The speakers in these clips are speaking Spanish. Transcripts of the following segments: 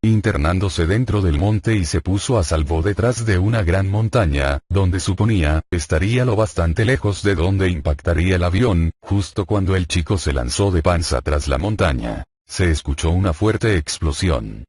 internándose dentro del monte y se puso a salvo detrás de una gran montaña, donde suponía, estaría lo bastante lejos de donde impactaría el avión. Justo cuando el chico se lanzó de panza tras la montaña, se escuchó una fuerte explosión.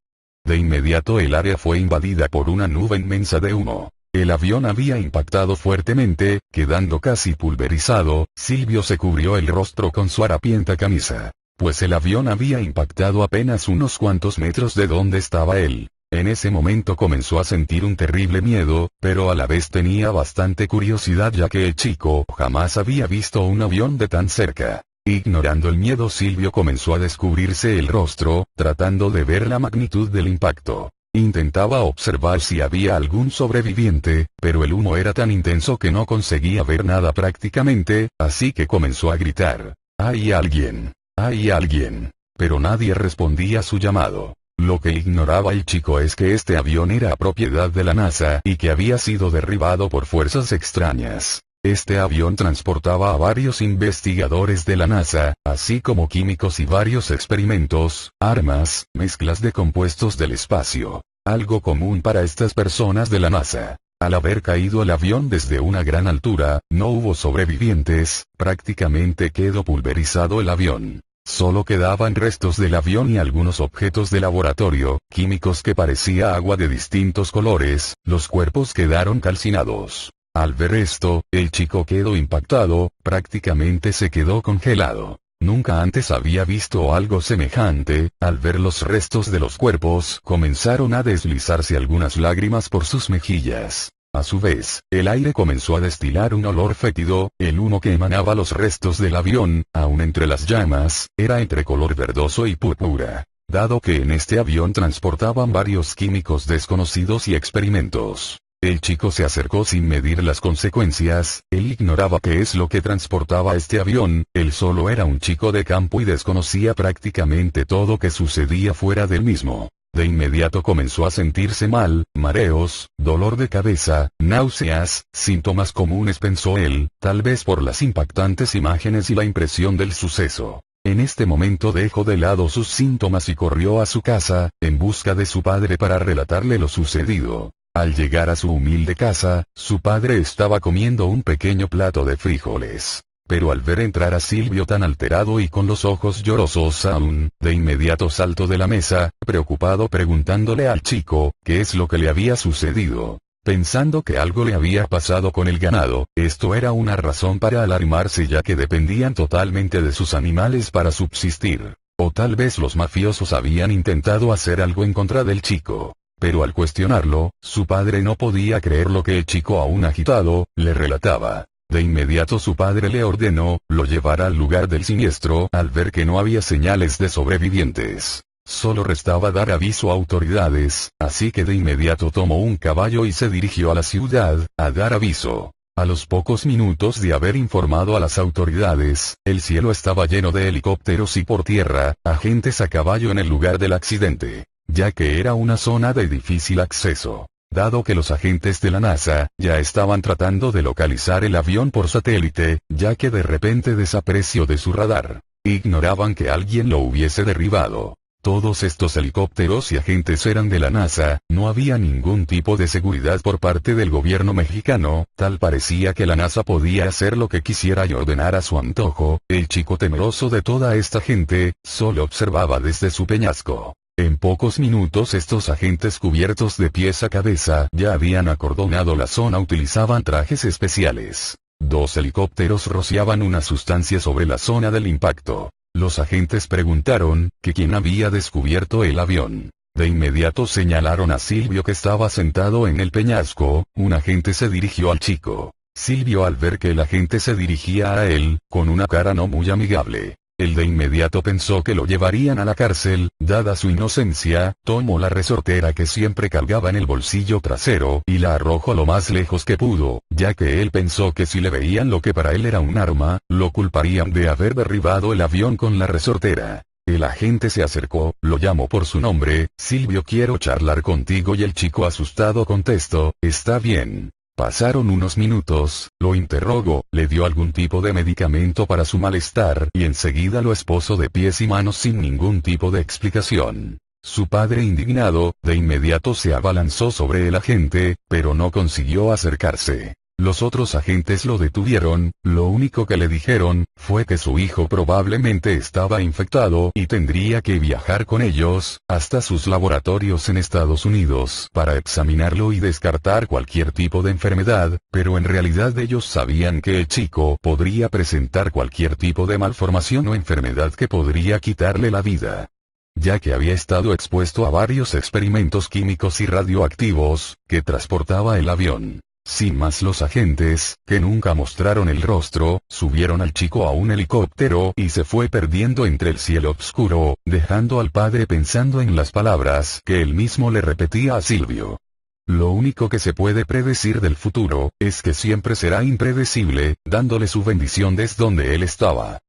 De inmediato el área fue invadida por una nube inmensa de humo. El avión había impactado fuertemente, quedando casi pulverizado. Silvio se cubrió el rostro con su harapienta camisa, pues el avión había impactado apenas unos cuantos metros de donde estaba él. En ese momento comenzó a sentir un terrible miedo, pero a la vez tenía bastante curiosidad ya que el chico jamás había visto un avión de tan cerca. Ignorando el miedo, Silvio comenzó a descubrirse el rostro, tratando de ver la magnitud del impacto. Intentaba observar si había algún sobreviviente, pero el humo era tan intenso que no conseguía ver nada prácticamente, así que comenzó a gritar: «¡Hay alguien! ¡Hay alguien!». Pero nadie respondía a su llamado. Lo que ignoraba el chico es que este avión era propiedad de la NASA y que había sido derribado por fuerzas extrañas. Este avión transportaba a varios investigadores de la NASA, así como químicos y varios experimentos, armas, mezclas de compuestos del espacio. Algo común para estas personas de la NASA. Al haber caído el avión desde una gran altura, no hubo sobrevivientes, prácticamente quedó pulverizado el avión. Solo quedaban restos del avión y algunos objetos de laboratorio, químicos que parecía agua de distintos colores. Los cuerpos quedaron calcinados. Al ver esto, el chico quedó impactado, prácticamente se quedó congelado. Nunca antes había visto algo semejante. Al ver los restos de los cuerpos, comenzaron a deslizarse algunas lágrimas por sus mejillas. A su vez, el aire comenzó a destilar un olor fétido. El humo que emanaba los restos del avión, aún entre las llamas, era entre color verdoso y púrpura. Dado que en este avión transportaban varios químicos desconocidos y experimentos. El chico se acercó sin medir las consecuencias. Él ignoraba qué es lo que transportaba este avión. Él solo era un chico de campo y desconocía prácticamente todo que sucedía fuera del mismo. De inmediato comenzó a sentirse mal, mareos, dolor de cabeza, náuseas, síntomas comunes pensó él, tal vez por las impactantes imágenes y la impresión del suceso. En este momento dejó de lado sus síntomas y corrió a su casa, en busca de su padre para relatarle lo sucedido. Al llegar a su humilde casa, su padre estaba comiendo un pequeño plato de frijoles. Pero al ver entrar a Silvio tan alterado y con los ojos llorosos aún, de inmediato saltó de la mesa, preocupado preguntándole al chico, qué es lo que le había sucedido. Pensando que algo le había pasado con el ganado, esto era una razón para alarmarse ya que dependían totalmente de sus animales para subsistir. O tal vez los mafiosos habían intentado hacer algo en contra del chico. Pero al cuestionarlo, su padre no podía creer lo que el chico aún agitado, le relataba. De inmediato su padre le ordenó, lo llevara al lugar del siniestro. Al ver que no había señales de sobrevivientes, solo restaba dar aviso a autoridades, así que de inmediato tomó un caballo y se dirigió a la ciudad, a dar aviso. A los pocos minutos de haber informado a las autoridades, el cielo estaba lleno de helicópteros y por tierra, agentes a caballo en el lugar del accidente. Ya que era una zona de difícil acceso, dado que los agentes de la NASA ya estaban tratando de localizar el avión por satélite, ya que de repente desapareció de su radar. Ignoraban que alguien lo hubiese derribado. Todos estos helicópteros y agentes eran de la NASA, no había ningún tipo de seguridad por parte del gobierno mexicano, tal parecía que la NASA podía hacer lo que quisiera y ordenar a su antojo. El chico temeroso de toda esta gente, solo observaba desde su peñasco. En pocos minutos estos agentes cubiertos de pies a cabeza ya habían acordonado la zona, utilizaban trajes especiales. 2 helicópteros rociaban una sustancia sobre la zona del impacto. Los agentes preguntaron, que quién había descubierto el avión. De inmediato señalaron a Silvio que estaba sentado en el peñasco. Un agente se dirigió al chico. Silvio al ver que el agente se dirigía a él, con una cara no muy amigable. Él de inmediato pensó que lo llevarían a la cárcel. Dada su inocencia, tomó la resortera que siempre cargaba en el bolsillo trasero y la arrojó lo más lejos que pudo, ya que él pensó que si le veían lo que para él era un arma, lo culparían de haber derribado el avión con la resortera. El agente se acercó, lo llamó por su nombre: Silvio, quiero charlar contigo, y el chico asustado contestó: está bien. Pasaron unos minutos, lo interrogó, le dio algún tipo de medicamento para su malestar y enseguida lo esposó de pies y manos sin ningún tipo de explicación. Su padre, indignado, de inmediato se abalanzó sobre el agente, pero no consiguió acercarse. Los otros agentes lo detuvieron, lo único que le dijeron, fue que su hijo probablemente estaba infectado y tendría que viajar con ellos, hasta sus laboratorios en Estados Unidos para examinarlo y descartar cualquier tipo de enfermedad, pero en realidad ellos sabían que el chico podría presentar cualquier tipo de malformación o enfermedad que podría quitarle la vida, ya que había estado expuesto a varios experimentos químicos y radioactivos, que transportaba el avión. Sin más, los agentes, que nunca mostraron el rostro, subieron al chico a un helicóptero y se fue perdiendo entre el cielo oscuro, dejando al padre pensando en las palabras que él mismo le repetía a Silvio. Lo único que se puede predecir del futuro, es que siempre será impredecible, dándole su bendición desde donde él estaba.